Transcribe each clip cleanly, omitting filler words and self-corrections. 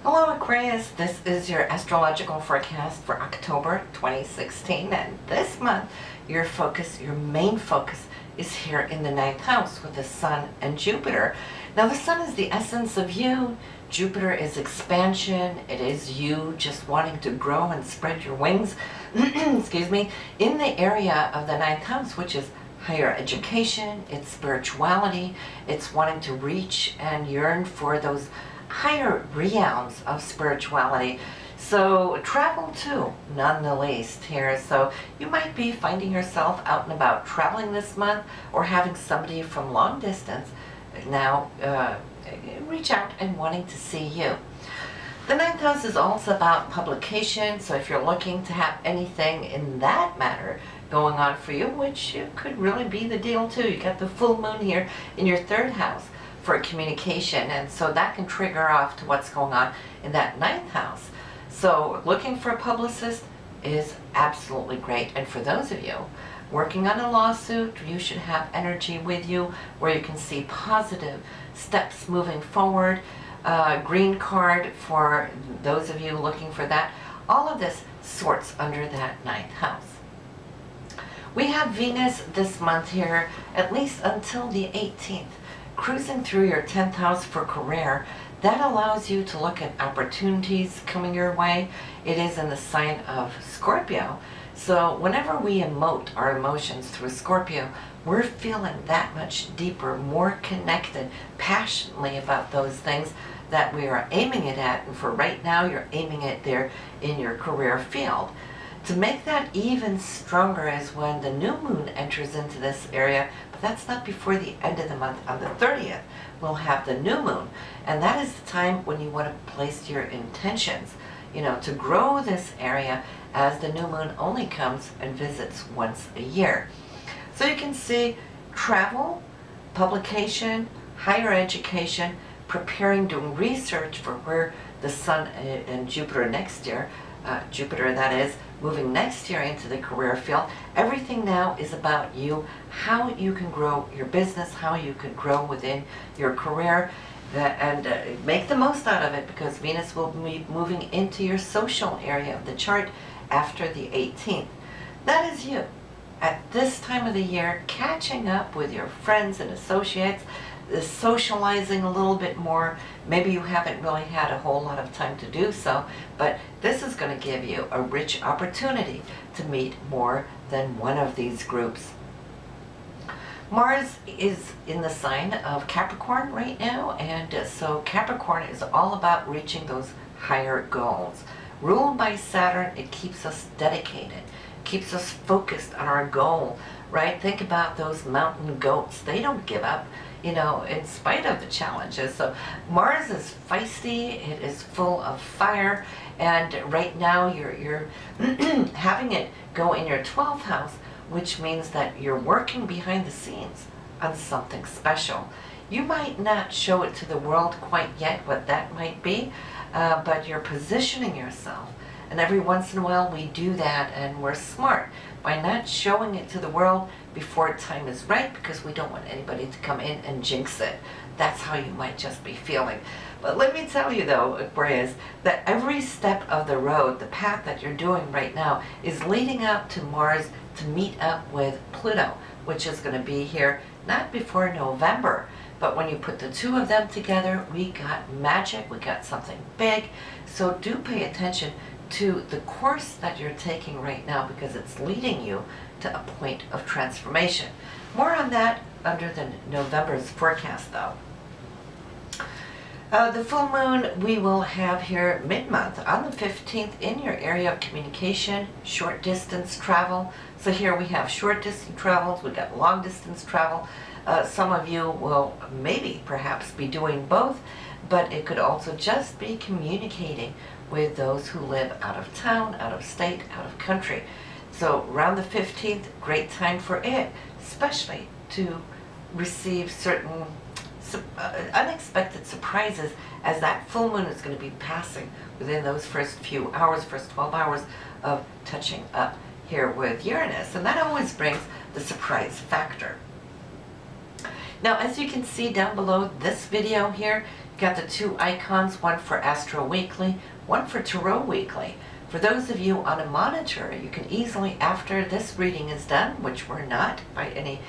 Hello Aquarius, this is your astrological forecast for October 2016, and this month your main focus is here in the ninth house with the Sun and Jupiter. Now the Sun is the essence of you, Jupiter is expansion, it is you just wanting to grow and spread your wings, excuse me, in the area of the ninth house, which is higher education, it's spirituality, it's wanting to reach and yearn for those higher realms of spirituality. So travel too, none the least here. So you might be finding yourself out and about traveling this month, or having somebody from long distance now reach out and wanting to see you. The ninth house is also about publication, so if you're looking to have anything in that matter going on for you, which could really be the deal too. You got the full moon here in your third house for communication, and so that can trigger off to what's going on in that ninth house. So looking for a publicist is absolutely great, and for those of you working on a lawsuit, you should have energy with you where you can see positive steps moving forward. Green card for those of you looking for that. All of this sorts under that ninth house. We have Venus this month here, at least until the 18th. Cruising through your 10th house for career. That allows you to look at opportunities coming your way. It is in the sign of Scorpio. So whenever we emote our emotions through Scorpio, we're feeling that much deeper, more connected, passionately about those things that we are aiming it at. And for right now, you're aiming it there in your career field. To make that even stronger is when the new moon enters into this area, but that's not before the end of the month. On the 30th, we'll have the new moon, and that is the time when you want to place your intentions, to grow this area, as the new moon only comes and visits once a year. So you can see travel, publication, higher education, preparing, doing research for where the Sun and Jupiter next year, Jupiter that is, moving next year into the career field. Everything now is about you, how you can grow your business, how you can grow within your career, and make the most out of it, because Venus will be moving into your social area of the chart after the 18th. That is you at this time of the year, catching up with your friends and associates, socializing a little bit more. Maybe you haven't really had a whole lot of time to do so, but this is going to give you a rich opportunity to meet more than one of these groups. Mars is in the sign of Capricorn right now, and so Capricorn is all about reaching those higher goals. Ruled by Saturn, it keeps us dedicated, keeps us focused on our goal, right? Think about those mountain goats. They don't give up, in spite of the challenges. So Mars is feisty, it is full of fire, and right now you're having it go in your 12th house, which means that you're working behind the scenes on something special. You might not show it to the world quite yet what that might be, but you're positioning yourself. And every once in a while we do that, and we're smart by not showing it to the world before time is right, because we don't want anybody to come in and jinx it. That's how you might just be feeling. But let me tell you though, Aquarius, that every step of the road, the path that you're doing right now, is leading up to Mars to meet up with Pluto, which is going to be here not before November. But when you put the two of them together, we got magic, we got something big. So do pay attention to the course that you're taking right now, because it's leading you to a point of transformation. More on that under the November's forecast though. The full moon we will have here mid-month on the 15th in your area of communication, short distance travel. So here we have short distance travels, we got long distance travel. Some of you will maybe perhaps be doing both, but it could also just be communicating with those who live out of town, out of state, out of country. So around the 15th, great time for it, especially to receive certain unexpected surprises, as that full moon is going to be passing within those first few hours, first 12 hours of touching up here with Uranus. And that always brings the surprise factor. Now, as you can see down below this video here, you got the two icons, one for Astro Weekly, one for Tarot Weekly. For those of you on a monitor, you can easily, after this reading is done, which we're not by any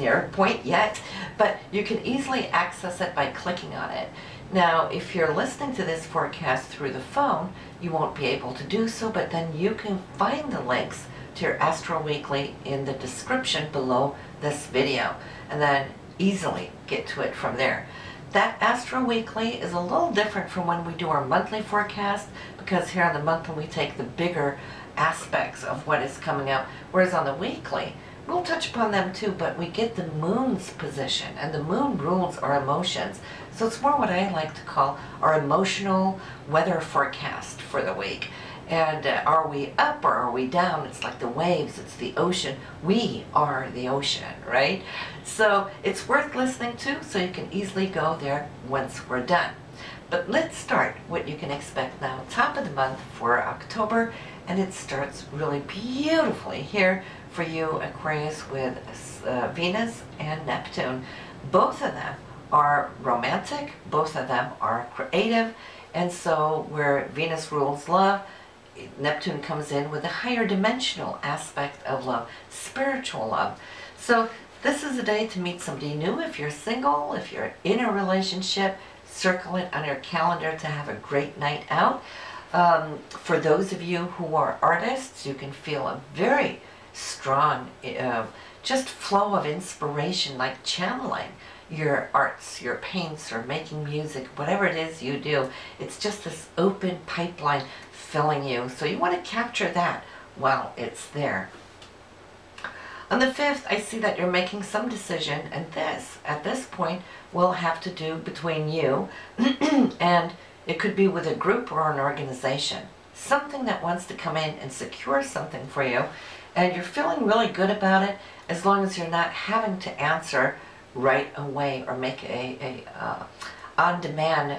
near point yet, but you can easily access it by clicking on it. Now, if you're listening to this forecast through the phone, you won't be able to do so, but then you can find the links to your Astro Weekly in the description below this video, and then easily get to it from there. That Astro Weekly is a little different from when we do our monthly forecast, because here on the monthly we take the bigger aspects of what is coming up, whereas on the weekly we'll touch upon them too, but we get the moon's position, and the moon rules our emotions. So it's more what I like to call our emotional weather forecast for the week. And are we up or are we down? It's like the waves, it's the ocean. We are the ocean, right? So it's worth listening to, so you can easily go there once we're done. But let's start what you can expect now. Top of the month for October, and it starts really beautifully here for you, Aquarius, with Venus and Neptune. Both of them are romantic, both of them are creative, and so where Venus rules love, Neptune comes in with a higher dimensional aspect of love, spiritual love. So this is a day to meet somebody new. If you're single, if you're in a relationship, circle it on your calendar to have a great night out. For those of you who are artists, you can feel a very strong just flow of inspiration, like channeling your arts, your paints, or making music, whatever it is you do. It's just this open pipeline filling you. So you want to capture that while it's there. On the 5th, I see that you're making some decision, and this, at this point, will have to do between you and it could be with a group or an organization. Something that wants to come in and secure something for you, and you're feeling really good about it as long as you're not having to answer right away or make a on-demand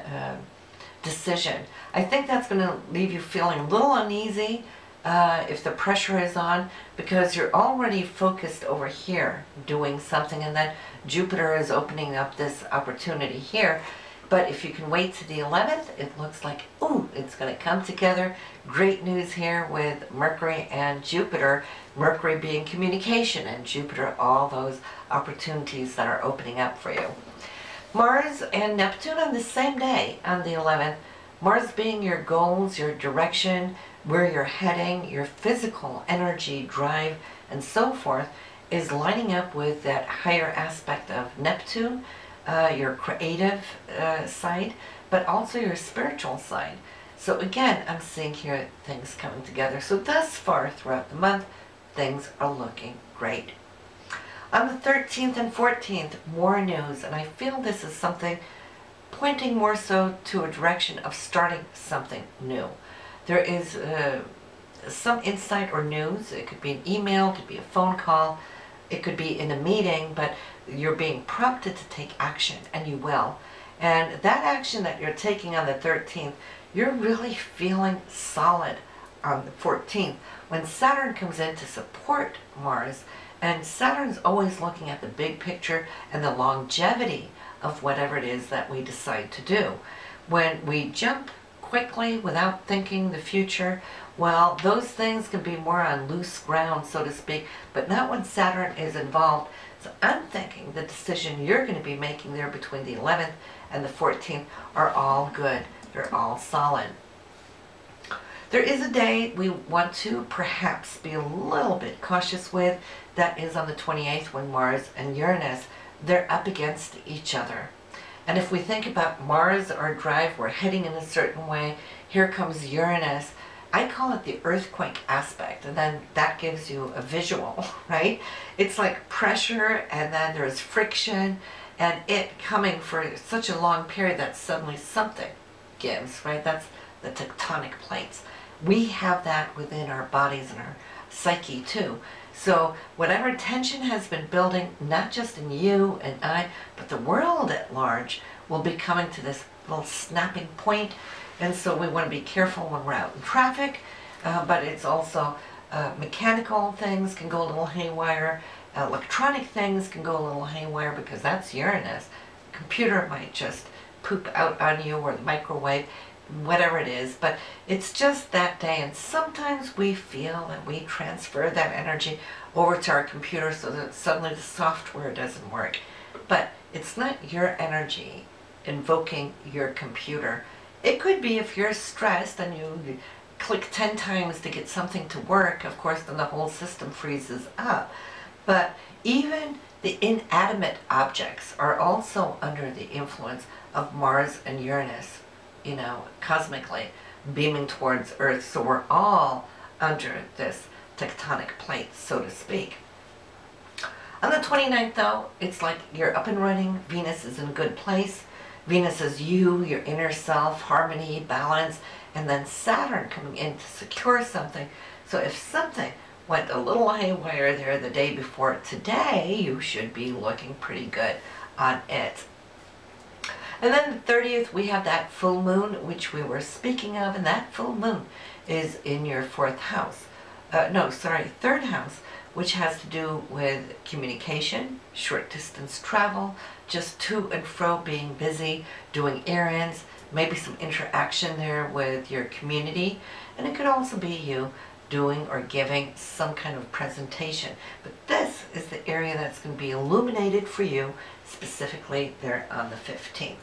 decision. I think that's going to leave you feeling a little uneasy if the pressure is on, because you're already focused over here doing something, and then Jupiter is opening up this opportunity here. But if you can wait to the 11th, it looks like, ooh, it's going to come together. Great news here with Mercury and Jupiter. Mercury being communication, and Jupiter, all those opportunities that are opening up for you. Mars and Neptune on the same day, on the 11th. Mars being your goals, your direction, where you're heading, your physical energy, drive, and so forth, is lining up with that higher aspect of Neptune, your creative side, but also your spiritual side. So again, I'm seeing here things coming together. So thus far throughout the month, things are looking great. On the 13th and 14th, more news, and I feel this is something pointing more so to a direction of starting something new. There is some insight or news. It could be an email, it could be a phone call, it could be in a meeting, but you're being prompted to take action, and you will. And that action that you're taking on the 13th, you're really feeling solid on the 14th, when Saturn comes in to support Mars. And Saturn's always looking at the big picture and the longevity of whatever it is that we decide to do. When we jump quickly without thinking the future, well, those things can be more on loose ground, so to speak, but not when Saturn is involved. So I'm thinking the decision you're going to be making there between the 11th and the 14th are all good. They're all solid. There is a day we want to perhaps be a little bit cautious with. That is on the 28th, when Mars and Uranus, they're up against each other. And if we think about Mars, our drive, we're heading in a certain way. Here comes Uranus. I call it the earthquake aspect, and then that gives you a visual, right? It's like pressure, and then there's friction, and it coming for such a long period that suddenly something gives, right? That's the tectonic plates. We have that within our bodies and our psyche too. So whatever tension has been building, not just in you and I, but the world at large, will be coming to this little snapping point. And so we want to be careful when we're out in traffic, but it's also mechanical things can go a little haywire, Electronic things can go a little haywire because that's Uranus. Computer might just poop out on you, or the microwave, whatever it is, but it's just that day. And sometimes we feel that we transfer that energy over to our computer so that suddenly the software doesn't work. But it's not your energy invoking your computer. It could be if you're stressed and you click 10 times to get something to work, of course, then the whole system freezes up. But even the inanimate objects are also under the influence of Mars and Uranus, you know, cosmically beaming towards Earth. So we're all under this tectonic plate, so to speak. On the 29th, though, it's like you're up and running. Venus is in a good place. Venus is you, your inner self, harmony, balance, and then Saturn coming in to secure something. So if something went a little haywire there the day before today, you should be looking pretty good on it. And then the 30th, we have that full moon, which we were speaking of, and that full moon is in your third house, which has to do with communication, short distance travel, just to and fro, being busy, doing errands, maybe some interaction there with your community. And it could also be you doing or giving some kind of presentation. But this is the area that's going to be illuminated for you, specifically there on the 15th.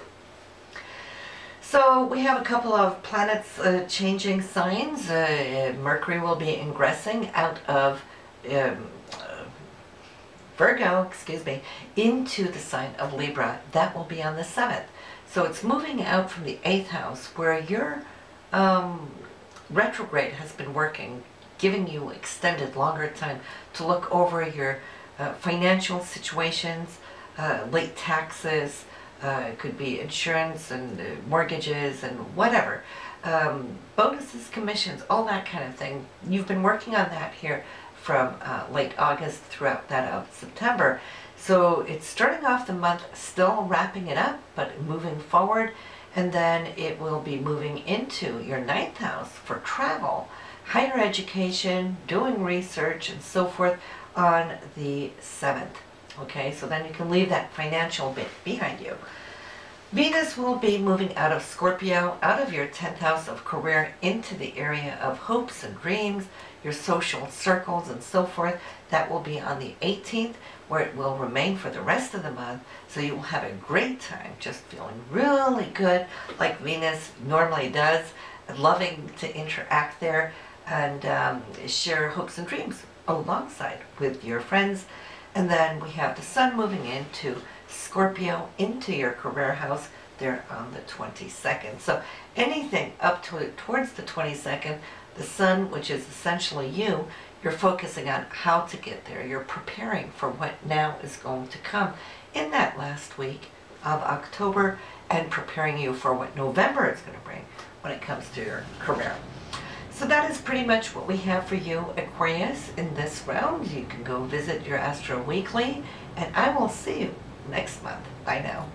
So we have a couple of planets changing signs. Mercury will be ingressing out of Virgo, into the sign of Libra. That will be on the 7th. So it's moving out from the 8th house, where your retrograde has been working, giving you extended, longer time to look over your financial situations, late taxes, it could be insurance and mortgages and whatever, bonuses, commissions, all that kind of thing. You've been working on that here from late August throughout that of September. So it's starting off the month, still wrapping it up, but moving forward, and then it will be moving into your 9th house for travel, higher education, doing research, and so forth on the 7th. Okay, so then you can leave that financial bit behind you. Venus will be moving out of Scorpio, out of your 10th house of career, into the area of hopes and dreams, your social circles and so forth. That will be on the 18th, where it will remain for the rest of the month. So you will have a great time, just feeling really good, like Venus normally does, loving to interact there and share hopes and dreams alongside with your friends. And then we have the Sun moving into Scorpio, into your career house there on the 22nd. So anything up to towards the 22nd, the Sun, which is essentially you, you're focusing on how to get there. You're preparing for what now is going to come in that last week of October, and preparing you for what November is going to bring when it comes to your career. So that is pretty much what we have for you, Aquarius, in this round. You can go visit your Astro Weekly, and I will see you next month. Bye now.